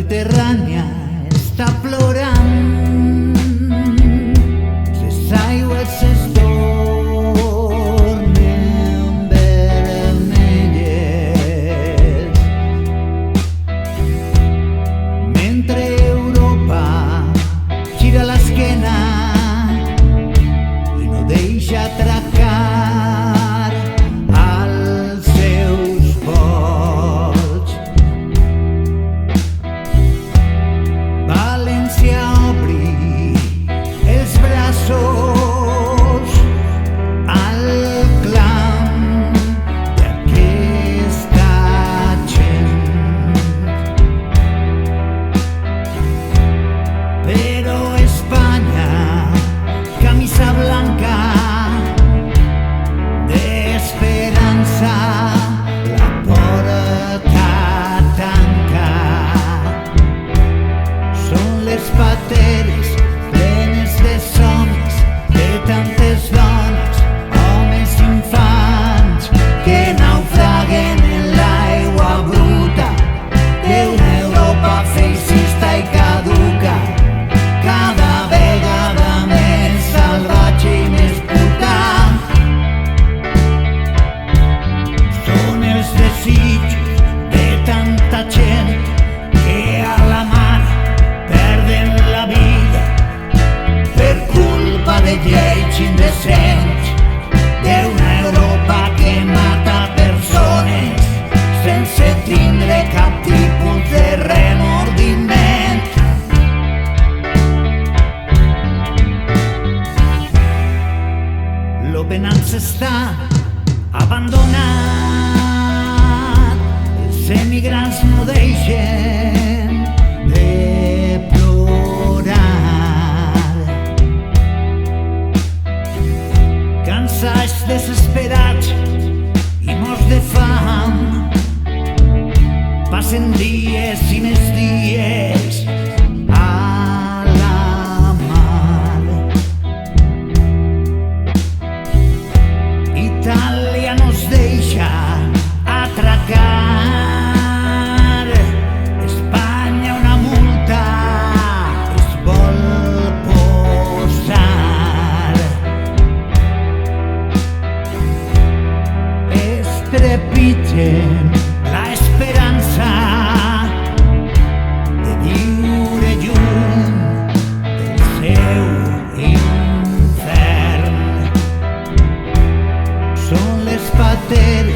Mediterrània està plorant, les aigües es tornen vermelles, mentre Europa gira l'esquena i no deixa atracar als seus ports. València obri els braços al clam d'aquesta gent, però Espanya, camisa blanca d'esperança, la porta tanca. Són les pateres plenes de somnis de tantes dones, homes i infants que naufraguen en l'aigua bruta d'una Europa feixista i caduca, cada vegada més salvatge i més puta. Són els desitjos de tanta gent que a la mar perden la vida per culpa de lleis indecents d'una Europa que mata persones sense tindre cap tipus de remordiment. L'Open Arms està abandonat, els emigrants no deixen de plorar, cansats, desesperats i morts de fam, passen dies i més dies a la mar. Itàlia nos deixa atracar, Espanya una multa es vol posar. Es trepitgen la esperança de viure lluny del seu infern. Són les pateres